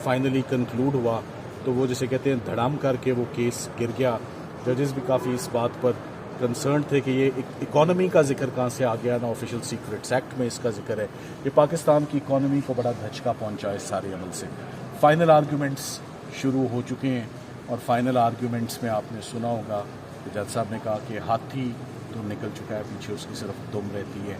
Finally conclude हुआ तो वो जैसे कहते हैं धड़ाम करके वो केस गिर गया। जजेस भी काफ़ी इस बात पर कंसर्न थे कि ये इकोनॉमी का जिक्र कहाँ से आ गया, ना ऑफिशियल सीक्रेट्स एक्ट में इसका जिक्र है। ये पाकिस्तान की इकोनॉमी को बड़ा धचका पहुंचा इस सारे अमल से। फाइनल आर्ग्यूमेंट्स शुरू हो चुके हैं और फाइनल आर्ग्यूमेंट्स में आपने सुना होगा कि जज साहब ने कहा कि हाथी तो निकल चुका है, पीछे उसकी सिर्फ दुम रहती है।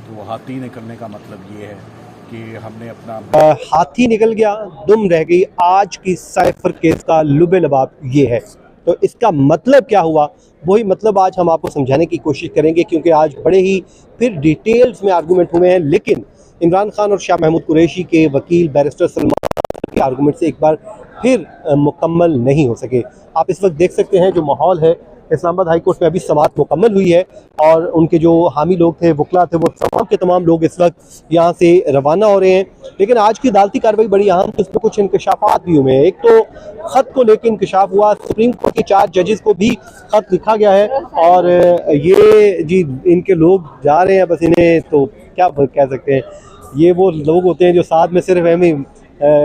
तो वो हाथी निकलने का मतलब ये है कि हमने अपना हाथी निकल गया, दुम रह गई। आज की साइफर केस का लुबे लबाब ये है। तो इसका मतलब क्या हुआ, वही मतलब आज हम आपको समझाने की कोशिश करेंगे, क्योंकि आज बड़े ही फिर डिटेल्स में आर्गूमेंट हुए हैं। लेकिन इमरान खान और शाह महमूद कुरैशी के वकील बैरिस्टर सलमान के आर्गूमेंट से एक बार फिर मुकम्मल नहीं हो सके। आप इस वक्त देख सकते हैं जो माहौल है इस्लामाबाद हाई कोर्ट में, अभी समाअत मुकम्मल हुई है और उनके जो हामी लोग थे, वकला थे, वो तमाम के तमाम लोग इस वक्त यहाँ से रवाना हो रहे हैं। लेकिन आज की अदालती कार्रवाई बड़ी अहम थी, उसमें कुछ इंकशाफात भी हुए हैं। एक तो ख़त को लेकर इंकशाफ हुआ, सुप्रीम कोर्ट के 4 जजेस को भी ख़त लिखा गया है और ये जी इनके लोग जा रहे हैं, बस इन्हें तो क्या कह सकते हैं, ये वो लोग होते हैं जो साथ में सिर्फ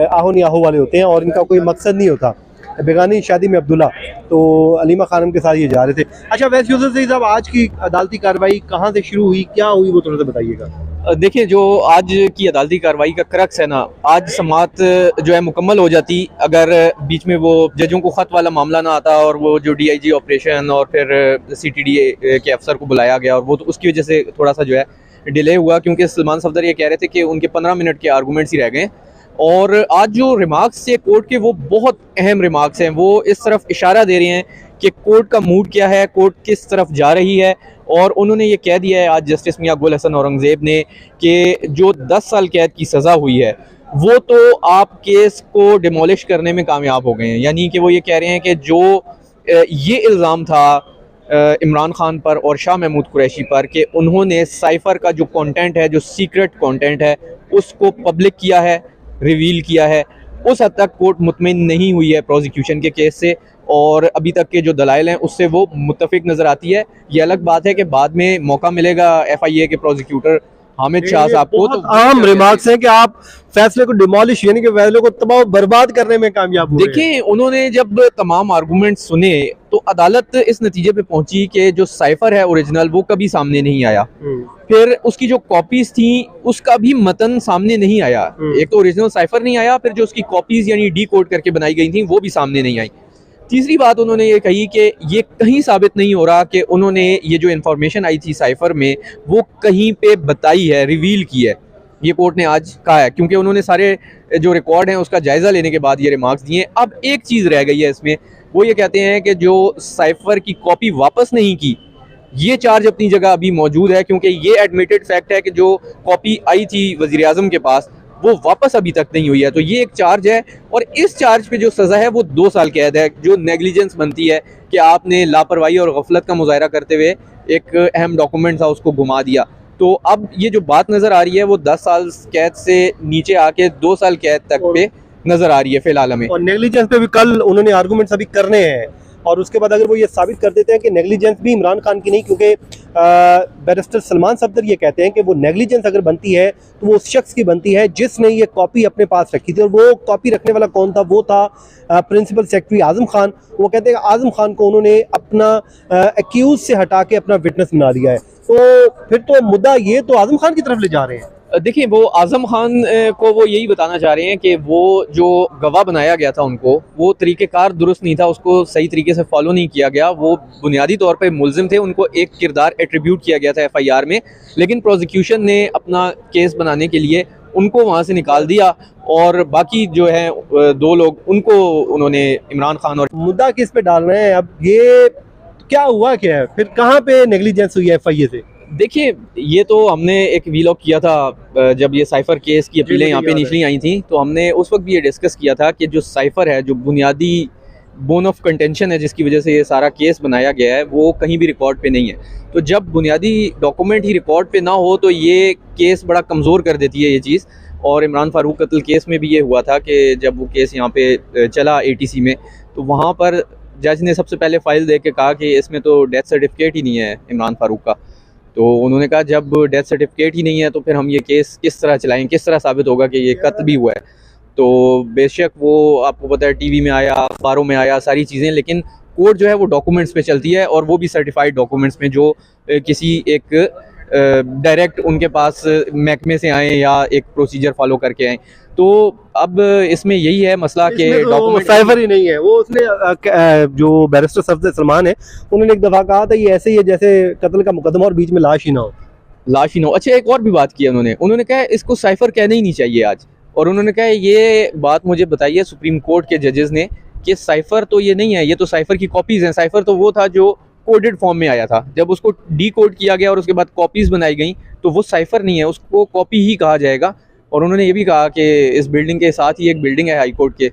आहो नहीं आहो वाले होते हैं और इनका कोई मकसद नहीं होता। बेगानी शादी में अब्दुल्ला, तो अलीमा खानम के साथ ये जा रहे थे। अच्छा, वैसे यूसुफ सईद साहब, आज की अदालती कार्रवाई कहाँ से शुरू हुई, क्या हुई, वो थोड़ा सा बताइएगा। देखिए, जो आज की अदालती कार्रवाई का क्रक्स है ना, आज समाअत जो है मुकम्मल हो जाती अगर बीच में वो जजों को ख़त वाला मामला ना आता और वो जो DIG ऑपरेशन और फिर CTD के अफसर को बुलाया गया और वो तो उसकी वजह से थोड़ा सा जो है डिले हुआ, क्योंकि सलमान सफदर ये कह रहे थे कि उनके 15 मिनट के आर्गूमेंट्स ही रह गए। और आज जो रिमार्क्स थे कोर्ट के, वो बहुत अहम रिमार्क्स हैं। वो इस तरफ इशारा दे रहे हैं कि कोर्ट का मूड क्या है, कोर्ट किस तरफ जा रही है। और उन्होंने ये कह दिया है आज जस्टिस मियां गुल हसन औरंगज़ेब ने कि जो 10 साल कैद की सज़ा हुई है वो तो आप केस को डिमोलिश करने में कामयाब हो गए हैं। यानी कि वो ये कह रहे हैं कि जो ये इल्ज़ाम था इमरान खान पर और शाह महमूद कुरैशी पर कि उन्होंने साइफ़र का जो कंटेंट है, जो सीक्रेट कंटेंट है, उसको पब्लिक किया है, रिवील किया है, उस हद तक कोर्ट मुतमिन नहीं हुई है प्रोसिक्यूशन के केस से और अभी तक के जो दलाइल हैं उससे वो मुत्तफिक नज़र आती है। ये अलग बात है कि बाद में मौका मिलेगा FIA के प्रोसिक्यूटर हामिद शाह साहब को, तो आम रिमार्क्स हैं कि आप फैसले को डिमोलिश यानी कि फैसले को तबाह बर्बाद करने में कामयाब हुए। देखिए, उन्होंने जब तमाम आर्गूमेंट सुने तो अदालत इस नतीजे पे पहुंची कि जो साइफर है ओरिजिनल वो कभी सामने नहीं आया। फिर उसकी जो कॉपीज थी उसका भी मतन सामने नहीं आया। एक तो ओरिजिनल साइफर नहीं आया, फिर जो उसकी कॉपीज यानी डीकोड करके बनाई गई थी वो भी सामने नहीं आई। तीसरी बात उन्होंने ये कही कि ये कहीं साबित नहीं हो रहा कि उन्होंने ये जो इन्फॉर्मेशन आई थी साइफर में वो कहीं पे बताई है, रिवील की है। ये कोर्ट ने आज कहा है, क्योंकि उन्होंने सारे जो रिकॉर्ड हैं उसका जायज़ा लेने के बाद ये रिमार्क्स दिए। अब एक चीज़ रह गई है इसमें, वो ये कहते हैं कि जो साइफर की कॉपी वापस नहीं की, ये चार्ज अपनी जगह अभी मौजूद है, क्योंकि ये एडमिटेड फैक्ट है कि जो कॉपी आई थी वज़ीर आज़म के पास वो वापस अभी तक नहीं हुई है। तो ये एक चार्ज है और इस चार्ज पे जो सज़ा है वो 2 साल कैद है, जो नेग्लिजेंस बनती है कि आपने लापरवाही और गफलत का मुजाहरा करते हुए एक अहम डॉक्यूमेंट था उसको घुमा दिया। तो अब ये जो बात नज़र आ रही है वो 10 साल कैद से नीचे आके 2 साल कैद तक पे नज़र आ रही है फिलहाल हमें। और नेग्लिजेंस पे भी कल उन्होंने आर्गूमेंट्स अभी करने हैं और उसके बाद अगर वो ये साबित कर देते हैं कि नेग्लिजेंस भी इमरान खान की नहीं, क्योंकि बैरिस्टर सलमान सफदर ये कहते हैं कि वो नेग्लिजेंस अगर बनती है तो वो उस शख्स की बनती है जिसने ये कॉपी अपने पास रखी थी। और वो कॉपी रखने वाला कौन था? वो था प्रिंसिपल सेक्रेटरी आजम खान। वो कहते हैं कि आजम खान को उन्होंने अपना एक्यूज से हटा के अपना विटनेस बना दिया है। तो फिर तो मुद्दा ये तो आजम खान की तरफ ले जा रहे हैं। देखिए, वो आज़म खान को वो यही बताना चाह रहे हैं कि वो जो गवाह बनाया गया था उनको, वो तरीक़ेकार दुरुस्त नहीं था, उसको सही तरीके से फॉलो नहीं किया गया। वो बुनियादी तौर पे मुल्ज़िम थे, उनको एक किरदार एट्रीब्यूट किया गया था FIR में, लेकिन प्रोसिक्यूशन ने अपना केस बनाने के लिए उनको वहाँ से निकाल दिया और बाकी जो है 2 लोग उनको उन्होंने इमरान खान और मुद्दा किस पे डाल रहे हैं। अब ये क्या हुआ, क्या है, फिर कहाँ पे नेग्लिजेंस हुई है FIA से? देखिए, ये तो हमने एक वीलॉग किया था जब ये साइफर केस की अपीलें यहाँ पे निकली आई थी, तो हमने उस वक्त भी ये डिस्कस किया था कि जो साइफर है, जो बुनियादी बोन ऑफ कंटेंशन है जिसकी वजह से ये सारा केस बनाया गया है, वो कहीं भी रिकॉर्ड पे नहीं है। तो जब बुनियादी डॉक्यूमेंट ही रिकॉर्ड पे ना हो तो ये केस बड़ा कमज़ोर कर देती है ये चीज़। और इमरान फारूक कत्ल केस में भी ये हुआ था कि जब वो केस यहाँ पे चला ATC में, तो वहाँ पर जज ने सबसे पहले फ़ाइल देख के कहा कि इसमें तो डेथ सर्टिफिकेट ही नहीं है इमरान फारूक का। तो उन्होंने कहा जब डेथ सर्टिफिकेट ही नहीं है तो फिर हम ये केस किस तरह चलाएं, किस तरह साबित होगा कि ये कत्ल भी हुआ है। तो बेशक वो आपको पता है टीवी में आया, अखबारों में आया, सारी चीज़ें, लेकिन कोर्ट जो है वो डॉक्यूमेंट्स पे चलती है, और वो भी सर्टिफाइड डॉक्यूमेंट्स में जो किसी एक डायरेक्ट उनके पास महकमे से आए या एक प्रोसीजर फॉलो करके आए। तो अब इसमें यही है मसला कि डॉक्यूमेंट साइफर ही नहीं है वो। उसने जो बैरिस्टर सफदर सलमान है उन्होंने एक दफा कहा था ये ऐसे ही है जैसे कत्ल का मुकदमा और बीच में लाश ही ना हो। लाश ही ना हो। अच्छा, एक और भी बात की उन्होंने कहा इसको साइफर कहना ही नहीं चाहिए आज, और उन्होंने कहा ये बात मुझे बताइए सुप्रीम कोर्ट के जजेस ने कि साइफर तो ये नहीं है, ये तो साइफर की कॉपीज हैं। साइफर तो वो था जो कोडेड फॉर्म में आया था, जब उसको डी कोड किया गया और उसके बाद कॉपीज बनाई गई तो वो साइफर नहीं है, उसको कॉपी ही कहा जाएगा। और उन्होंने ये भी कहा कि इस बिल्डिंग के साथ ही एक बिल्डिंग है हाई कोर्ट के,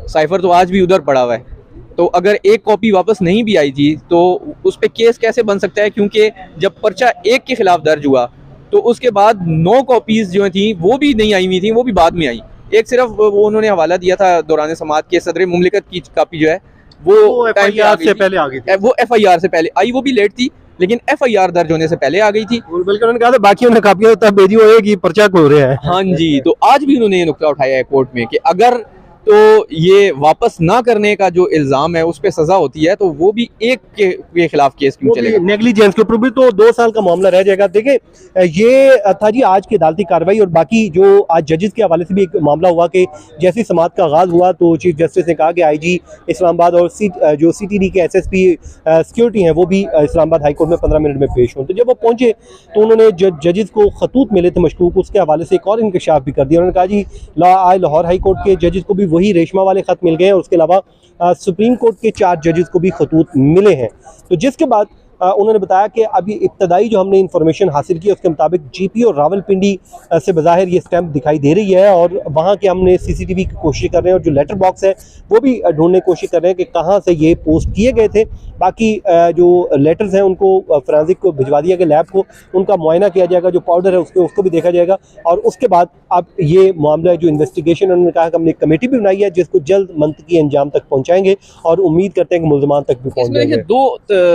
साइफर तो आज भी उधर पड़ा हुआ है। तो अगर एक कॉपी वापस नहीं भी आई थी तो उस पर केस कैसे बन सकता है, क्योंकि जब पर्चा एक के खिलाफ दर्ज हुआ तो उसके बाद 9 कॉपीज जो थी वो भी नहीं आई हुई थी, वो भी बाद में आई। एक सिर्फ वो उन्होंने हवाला दिया था दौरान समात के सदर मुमलिकत की कॉपी जो है वो FIR से पहले आ गई थी। वो FIR से पहले आई, वो भी लेट थी, लेकिन FIR दर्ज होने से पहले आ गई थी। बल्कि उन्होंने कहा था बाकियों ने कापियां तब भेजी होगी पर्चा को रहे हैं। हाँ जी, तो आज भी उन्होंने ये नुक्ता उठाया है कोर्ट में कि अगर तो ये वापस ना करने का जो इल्ज़ाम है उस पर सज़ा होती है तो वो भी एक के खिलाफ केस क्यों चलेगा। नेग्लिजेंस के ऊपर भी तो 2 साल का मामला रह जाएगा। देखिए ये था जी आज की अदालती कार्रवाई। और बाकी जो आज जजेस के हवाले से भी एक मामला हुआ कि जैसे समात का आगाज़ हुआ तो चीफ जस्टिस ने कहा कि IG इस्लामाबाद और जो CTD के SSP सिक्योरिटी हैं वो भी इस्लामाबाद हाई कोर्ट में 15 मिनट में पेश हों। तो जब वो पहुंचे तो उन्होंने जजेस को खतूत मिले थे मशकूक, उसके हवाले से एक और इंकशाफ भी कर दिया। उन्होंने कहा जी लाहौर हाई कोर्ट के जजेस को भी वही रेशमा वाले खत मिल गए हैं और उसके अलावा सुप्रीम कोर्ट के 4 जजेस को भी खतूत मिले हैं। तो जिसके बाद उन्होंने बताया कि अभी इब्तदाई जो हमने इंफॉर्मेशन हासिल की उसके मुताबिक GPO रावलपिंडी से बज़ाहिर ये स्टैंप दिखाई दे रही है और वहाँ के हमने CCTV की कोशिश कर रहे हैं और जो लेटर बॉक्स है वो भी ढूंढने की कोशिश कर रहे हैं कि कहाँ से ये पोस्ट किए गए थे। बाकी जो लेटर्स हैं उनको फोरेंसिक को भिजवा दिया गया लैब को, उनका मुआयना किया जाएगा, जो पाउडर है उसको भी देखा जाएगा और उसके बाद अब ये मामला जो इन्वेस्टिगेशन उन्होंने कहा कि हमने एक कमेटी भी बनाई है जिसको जल्द मंतकी अंजाम तक पहुँचाएंगे और उम्मीद करते हैं कि मुल्ज़मान तक भी पहुँच जाएंगे।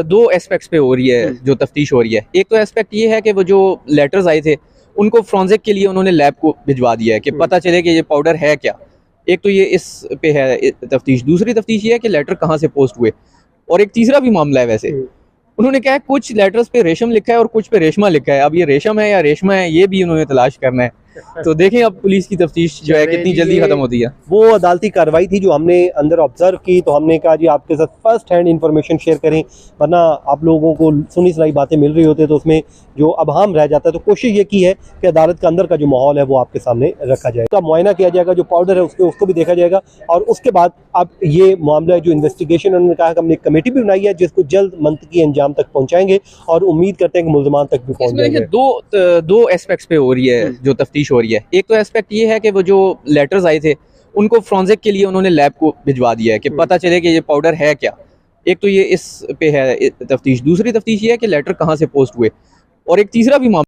दो एस्पेक्ट्स पे हो रही है जो तफ्तीश हो रही है। एक तो एस्पेक्ट ये है कि वो जो लेटर्स आए थे उनको फोरेंसिक के लिए उन्होंने लैब को भिजवा दिया है कि पता चले कि ये पाउडर है क्या। एक तो ये इस पे है तफ्तीश। दूसरी तफ्तीश ये है कि लेटर कहाँ से पोस्ट हुए। और एक तीसरा भी मामला है वैसे, उन्होंने कहा कुछ लेटर्स पे रेशम लिखा है और कुछ पे रेशमा लिखा है। अब ये रेशम है या रेशमा है ये भी उन्होंने तलाश करना है। तो देखें अब पुलिस की तफ्तीश जो है कितनी जल्दी खत्म होती है। वो अदालती कार्रवाई थी जो हमने अंदर ऑब्जर्व की, तो हमने कहा जी आपके साथ फर्स्ट हैंड इंफॉर्मेशन शेयर करें, वरना आप लोगों को सुनी सुनाई बातें मिल रही होती तो उसमें जो अबहम रह जाता है। तो कोशिश ये की है कि अदालत के अंदर का जो माहौल है वो आपके सामने रखा जाए, उसका मुआयना किया जाएगा, जो पाउडर है उसको भी देखा जाएगा और उसके बाद अब ये मामला जो इन्वेस्टिगेशन उन्होंने कहा कि हमने एक कमेटी भी बनाई है जिसको जल्द मंतकी अंजाम तक पहुँचाएंगे और उम्मीद करते हैं कि मुल्ज़मान तक भी पहुँच जाएंगे। दो एस्पेक्ट्स पे हो रही है जो तफ्तीश हो रही है। एक तो एस्पेक्ट ये है कि वो जो लेटर्स आए थे उनको फोरेंसिक के लिए उन्होंने लैब को भिजवा दिया है कि पता चले कि ये पाउडर है क्या। एक तो ये इस पे है तफ्तीश। दूसरी तफ्तीश ये है कि लेटर कहाँ से पोस्ट हुए। और एक तीसरा भी मामला